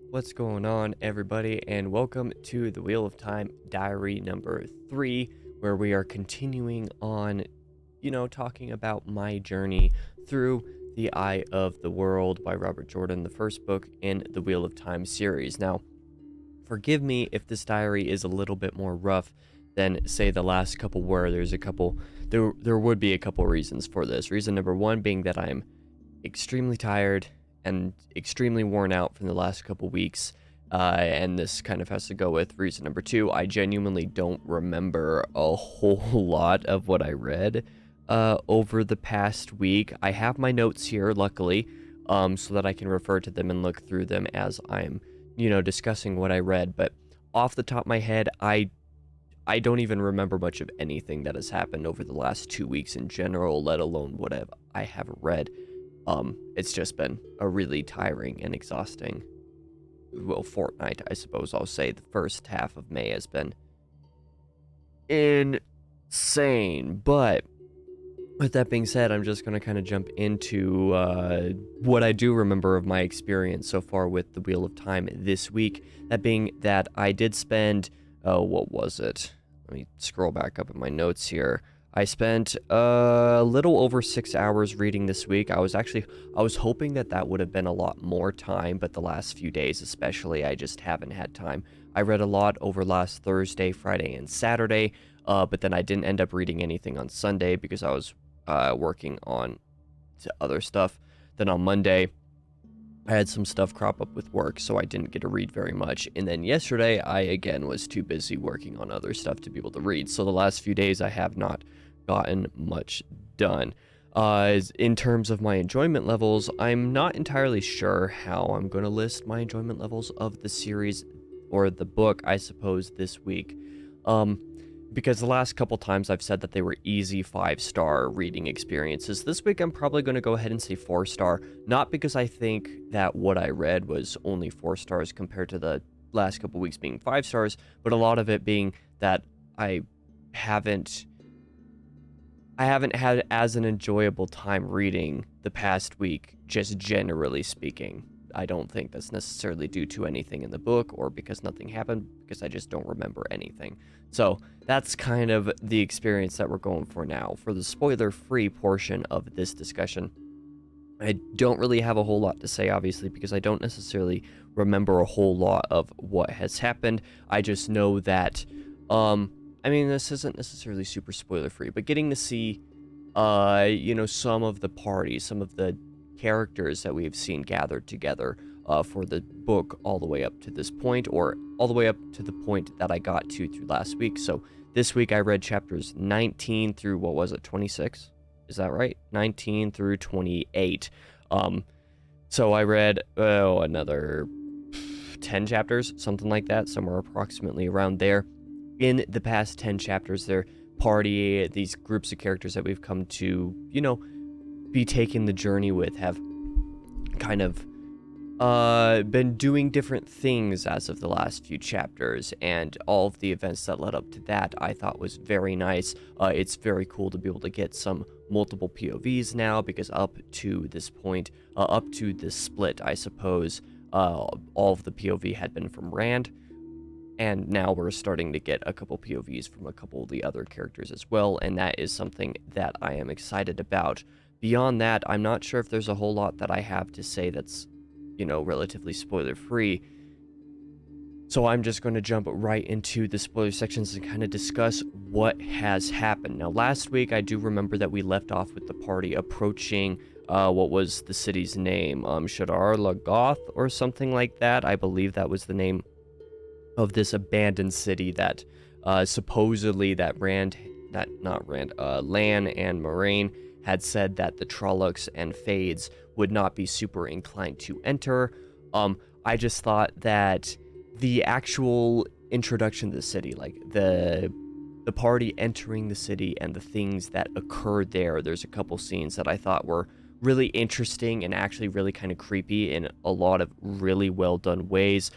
What's going on, everybody, and welcome to the Wheel of Time Diary number 3, where we are continuing on, talking about my journey through The Eye of the World by Robert Jordan, the first book in the Wheel of Time series. Now, forgive me if this diary is a little bit more rough than, say, the last couple were. There would be a couple reasons for this. Reason number one being that I'm extremely tired and extremely worn out from the last couple weeks. And this kind of has to go with reason number two. I genuinely don't remember a whole lot of what I read over the past week. I have my notes here, luckily, so that I can refer to them and look through them as I'm, discussing what I read. But off the top of my head, I don't even remember much of anything that has happened over the last 2 weeks in general, let alone what I have read. It's just been a really tiring and exhausting, well, fortnight, I suppose I'll say. The first half of May has been insane. But with that being said, I'm just going to kind of jump into what I do remember of my experience so far with the Wheel of Time this week. That being that I did spend, what was it? Let me scroll back up in my notes here. I spent a little over 6 hours reading this week. I was hoping that would have been a lot more time, but the last few days especially, I just haven't had time. I read a lot over last Thursday, Friday, and Saturday, but then I didn't end up reading anything on Sunday because I was working on other stuff. Then on Monday, I had some stuff crop up with work, so I didn't get to read very much. And then yesterday, I again was too busy working on other stuff to be able to read. So the last few days, I have not gotten much done. In terms of my enjoyment levels, I'm not entirely sure how I'm going to list my enjoyment levels of the series or the book, I suppose, this week. Because the last couple times I've said that they were easy 5-star reading experiences. This week I'm probably going to go ahead and say 4-star, not because I think that what I read was only 4 stars compared to the last couple weeks being 5 stars, but a lot of it being that I haven't had as an enjoyable time reading the past week, just generally speaking. I don't think that's necessarily due to anything in the book or because nothing happened, because I just don't remember anything. So that's kind of the experience that we're going for now. For the spoiler-free portion of this discussion, I don't really have a whole lot to say, obviously, because I don't necessarily remember a whole lot of what has happened. I just know that, this isn't necessarily super spoiler-free, but getting to see, some of the parties, some of the characters that we've seen gathered together for the book all the way up to this point, or all the way up to the point that I got to through last week. So this week I read chapters 19 through, 26? Is that right? 19 through 28. So I read, another 10 chapters, something like that, somewhere approximately around there. In the past 10 chapters, these groups of characters that we've come to, be taking the journey with have kind of been doing different things as of the last few chapters, and all of the events that led up to that I thought was very nice. It's very cool to be able to get some multiple POVs now, because up to this point, up to this split, I suppose, all of the POV had been from Rand, and now we're starting to get a couple POVs from a couple of the other characters as well, and that is something that I am excited about. Beyond that, I'm not sure if there's a whole lot that I have to say that's, relatively spoiler-free. So I'm just going to jump right into the spoiler sections and kind of discuss what has happened. Now, last week, I do remember that we left off with the party approaching, what was the city's name? Shadar Lagoth or something like that. I believe that was the name of this abandoned city that supposedly that Lan and Moraine had said that the Trollocs and Fades would not be super inclined to enter. I just thought that the actual introduction to the city, like the party entering the city and the things that occurred there's a couple scenes that I thought were really interesting and actually really kind of creepy in a lot of really well done ways,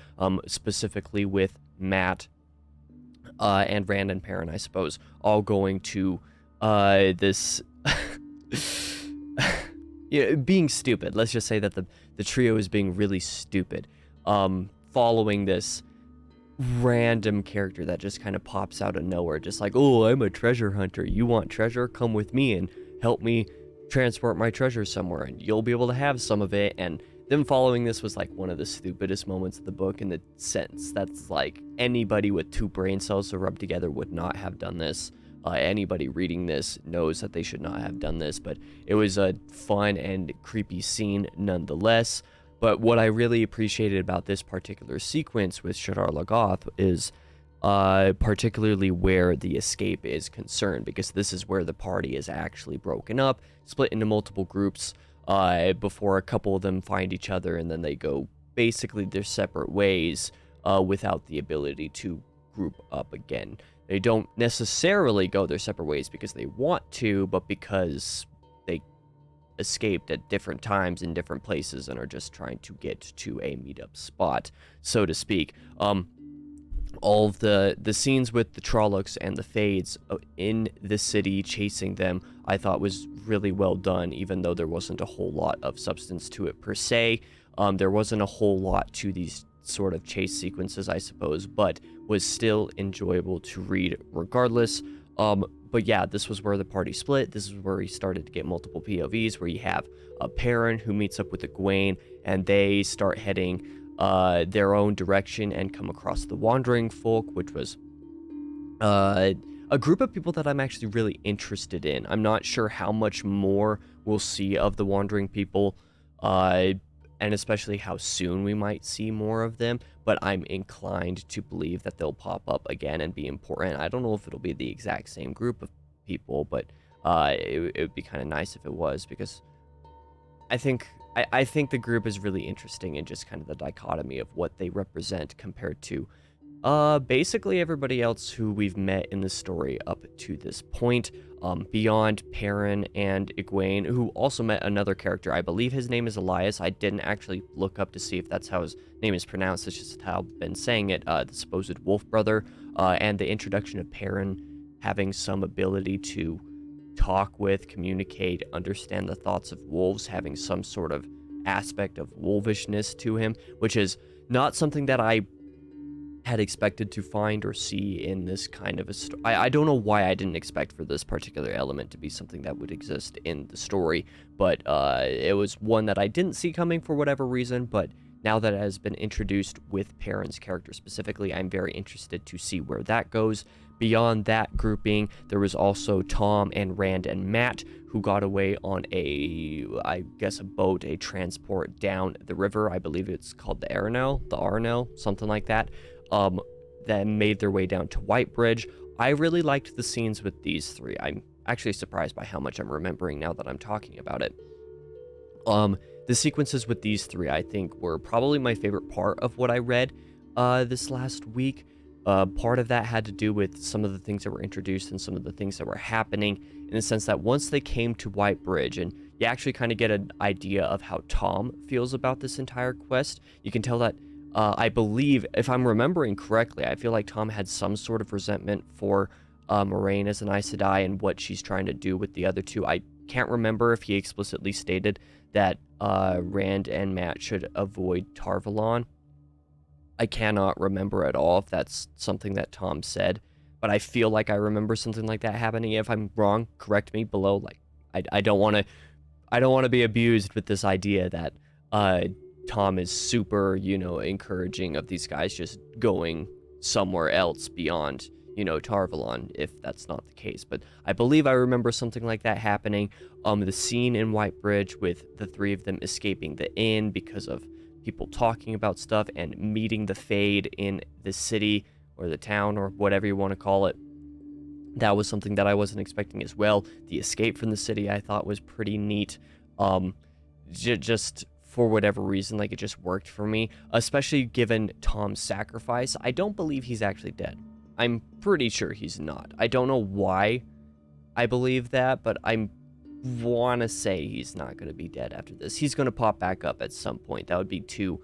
specifically with Matt and Rand and Perrin, I suppose, all going to this Yeah, being stupid. Let's just say that the trio is being really stupid. Following this random character that just kind of pops out of nowhere, just like, oh, I'm a treasure hunter. You want treasure? Come with me and help me transport my treasure somewhere, and you'll be able to have some of it. And them following this was like one of the stupidest moments of the book, in the sense that's like anybody with two brain cells to rub together would not have done this. Anybody reading this knows that they should not have done this, but it was a fun and creepy scene nonetheless. But what I really appreciated about this particular sequence with Shadar Logoth is particularly where the escape is concerned, because this is where the party is actually broken up, split into multiple groups, before a couple of them find each other, and then they go basically their separate ways without the ability to group up again. They don't necessarily go their separate ways because they want to, but because they escaped at different times in different places and are just trying to get to a meetup spot, so to speak. All of the scenes with the Trollocs and the Fades in the city chasing them, I thought was really well done, even though there wasn't a whole lot of substance to it per se. There wasn't a whole lot to these sort of chase sequences, I suppose, but was still enjoyable to read regardless. But yeah, this was where the party split. This is where we started to get multiple POVs, where you have a Perrin who meets up with Egwene, and they start heading their own direction and come across the Wandering Folk, which was a group of people that I'm actually really interested in. I'm not sure how much more we'll see of the Wandering People, and especially how soon we might see more of them, but I'm inclined to believe that they'll pop up again and be important. I don't know if it'll be the exact same group of people, but it would be kind of nice if it was, because I think the group is really interesting in just kind of the dichotomy of what they represent compared to basically everybody else who we've met in the story up to this point, beyond Perrin and Egwene, who also met another character. I believe his name is Elias. I didn't actually look up to see if that's how his name is pronounced. It's just how I've been saying it. The supposed wolf brother, and the introduction of Perrin having some ability to talk with, communicate, understand the thoughts of wolves, having some sort of aspect of wolvishness to him, which is not something that I had expected to find or see in this kind of a story. I don't know why I didn't expect for this particular element to be something that would exist in the story, but it was one that I didn't see coming for whatever reason. But now that it has been introduced with Perrin's character specifically, I'm very interested to see where that goes. Beyond that grouping, there was also Tom and Rand and Matt, who got away on I guess a boat, a transport down the river. I believe it's called the Arnell, something like that. That made their way down to Whitebridge. I really liked the scenes with these three. I'm actually surprised by how much I'm remembering now that I'm talking about it. The sequences with these three, I think, were probably my favorite part of what I read this last week. Part of that had to do with some of the things that were introduced and some of the things that were happening, in the sense that once they came to Whitebridge, and you actually kind of get an idea of how Tom feels about this entire quest, you can tell that I believe, if I'm remembering correctly, I feel like Tom had some sort of resentment for Moraine as an Aes Sedai and what she's trying to do with the other two. I can't remember if he explicitly stated that Rand and Matt should avoid Tarvalon. I cannot remember at all if that's something that Tom said, but I feel like I remember something like that happening. If I'm wrong, correct me below. Like, I don't want to be abused with this idea that Tom is super, encouraging of these guys just going somewhere else beyond, Tarvalon, if that's not the case. But I believe I remember something like that happening. The scene in Whitebridge with the three of them escaping the inn because of people talking about stuff and meeting the Fade in the city or the town or whatever you want to call it. That was something that I wasn't expecting as well. The escape from the city I thought was pretty neat. Just for whatever reason, like, it just worked for me, especially given Tom's sacrifice. I don't believe he's actually dead. I'm pretty sure he's not. I don't know why I believe that, but I want to say he's not going to be dead after this. He's going to pop back up at some point. That would be too,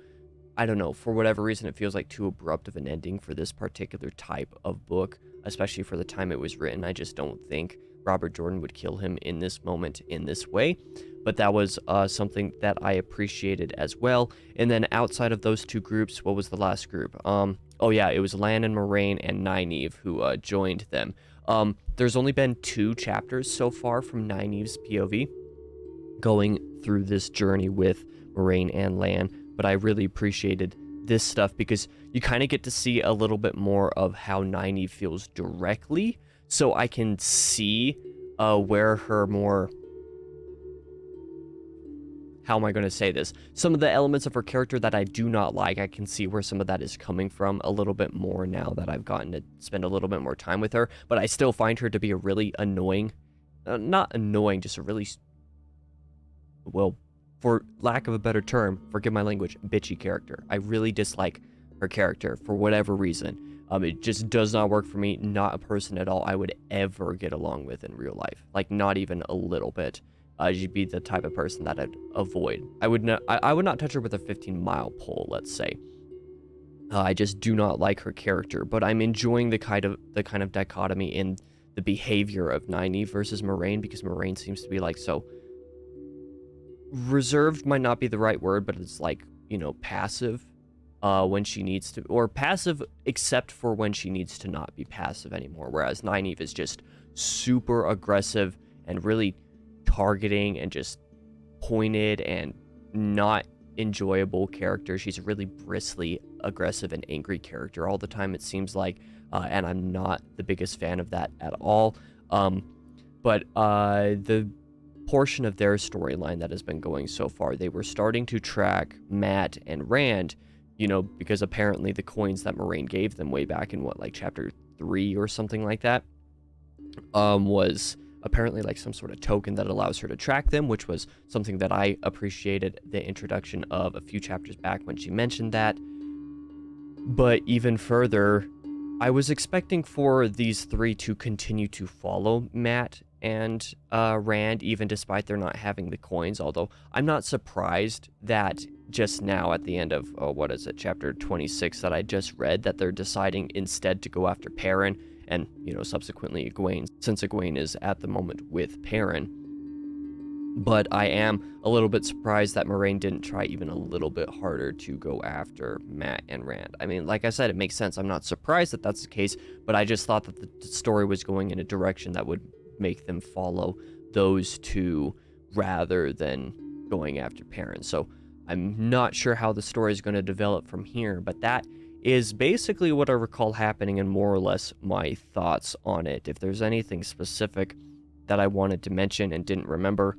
I don't know, for whatever reason, it feels like too abrupt of an ending for this particular type of book, especially for the time it was written. I just don't think Robert Jordan would kill him in this moment in this way. but that was something that I appreciated as well. And then outside of those two groups, what was the last group? Oh yeah, it was Lan and Moraine and Nynaeve who joined them. There's only been 2 chapters so far from Nynaeve's POV going through this journey with Moraine and Lan, but I really appreciated this stuff because you kind of get to see a little bit more of how Nynaeve feels directly, so I can see where her more... How am I going to say this? Some of the elements of her character that I do not like, I can see where some of that is coming from a little bit more now that I've gotten to spend a little bit more time with her, but I still find her to be a really annoying, not annoying, just a really, well, for lack of a better term, forgive my language, bitchy character. I really dislike her character for whatever reason. It just does not work for me. Not a person at all I would ever get along with in real life. Like, not even a little bit. She'd be the type of person that I'd avoid. I would not touch her with a 15-mile pole, let's say. I just do not like her character, but I'm enjoying the kind of dichotomy in the behavior of Nynaeve versus Moraine, because Moraine seems to be like so reserved, might not be the right word, but it's like, you know, passive when she needs to, or passive except for when she needs to not be passive anymore, whereas Nynaeve is just super aggressive and really targeting and just pointed and not enjoyable character. She's a really bristly, aggressive, and angry character all the time, it seems like, and I'm not the biggest fan of that at all. But the portion of their storyline that has been going so far, they were starting to track Matt and Rand, you know, because apparently the coins that Moraine gave them way back in what, like chapter 3 or something like that, was apparently like some sort of token that allows her to track them, which was something that I appreciated the introduction of a few chapters back when she mentioned that. But even further, I was expecting for these 3 to continue to follow Matt and Rand, even despite their not having the coins, although I'm not surprised that just now at the end of, what is it, chapter 26 that I just read, that they're deciding instead to go after Perrin, and, you know, subsequently Egwene, since Egwene is at the moment with Perrin. But I am a little bit surprised that Moraine didn't try even a little bit harder to go after Matt and Rand. I mean, like I said, it makes sense. I'm not surprised that that's the case, but I just thought that the story was going in a direction that would make them follow those 2 rather than going after Perrin. So I'm not sure how the story is going to develop from here, but that is basically what I recall happening and more or less my thoughts on it. If there's anything specific that I wanted to mention and didn't remember,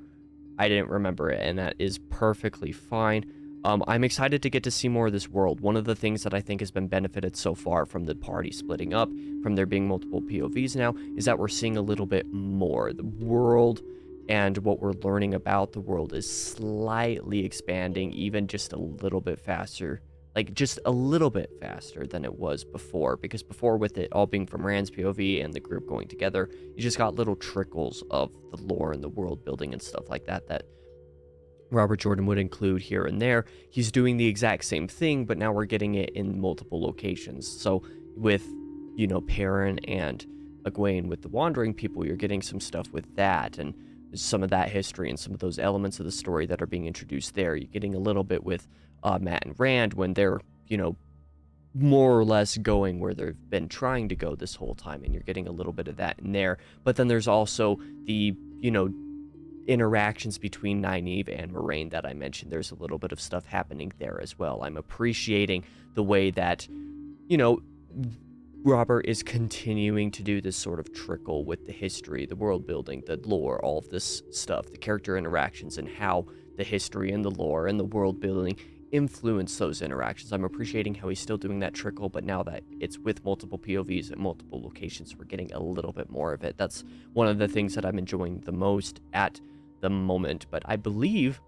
I didn't remember it, and that is perfectly fine. I'm excited to get to see more of this world. One of the things that I think has been benefited so far from the party splitting up, from there being multiple POVs now, is that we're seeing a little bit more. The world and what we're learning about the world is slightly expanding, even just a little bit faster. Like, just a little bit faster than it was before, because before, with it all being from Rand's POV and the group going together, you just got little trickles of the lore and the world building and stuff like that that Robert Jordan would include here and there. He's doing the exact same thing, but now we're getting it in multiple locations. So with, you know, Perrin and Egwene with the Wandering People, you're getting some stuff with that, and some of that history and some of those elements of the story that are being introduced there. You're getting a little bit with Matt and Rand when they're, you know, more or less going where they've been trying to go this whole time, and you're getting a little bit of that in there. But then there's also the, you know, interactions between Nynaeve and Moraine that I mentioned. There's a little bit of stuff happening there as well. I'm appreciating the way that, you know, Robert is continuing to do this sort of trickle with the history, the world building, the lore, all of this stuff, the character interactions, and how the history and the lore and the world building influence those interactions. I'm appreciating how he's still doing that trickle, but now that it's with multiple POVs at multiple locations, we're getting a little bit more of it. That's one of the things that I'm enjoying the most at the moment, but I believe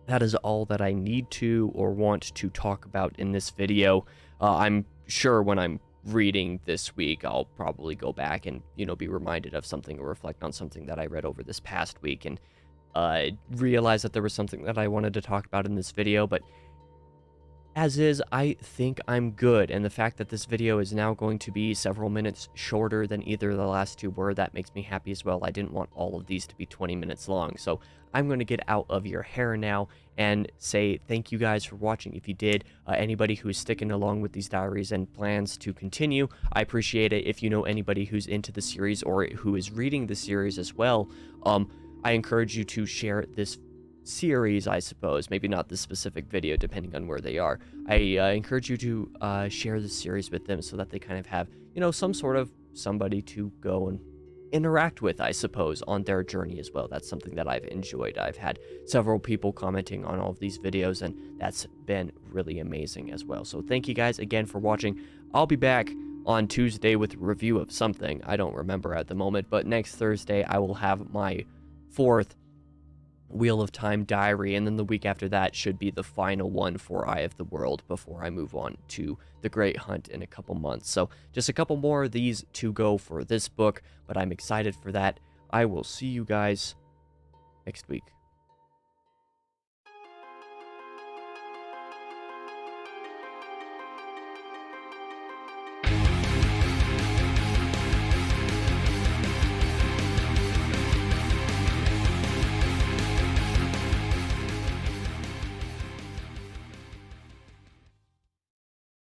that is all that I need to or want to talk about in this video. I'm sure when I'm reading this week, I'll probably go back and, you know, be reminded of something or reflect on something that I read over this past week and realize that there was something that I wanted to talk about in this video. But As is, I think I'm good, and the fact that this video is now going to be several minutes shorter than either of the last two were, that makes me happy as well. I didn't want all of these to be 20 minutes long, so I'm going to get out of your hair now and say thank you guys for watching. If you did, anybody who's sticking along with these diaries and plans to continue, I appreciate it. If you know anybody who's into the series or who is reading the series as well, I encourage you to share this series, I suppose, maybe not this specific video depending on where they are. I encourage you to share the series with them so that they kind of have, some sort of somebody to go and interact with, I suppose, on their journey as well. That's something that I've enjoyed. I've had several people commenting on all of these videos, and that's been really amazing as well. So thank you guys again for watching. I'll be back on Tuesday with a review of something. I don't remember at the moment, but next Thursday I will have my fourth Wheel of Time Diary, and then the week after that should be the final one for Eye of the World before I move on to The Great Hunt in a couple months. So just a couple more of these to go for this book, but I'm excited for that. I will see you guys next week.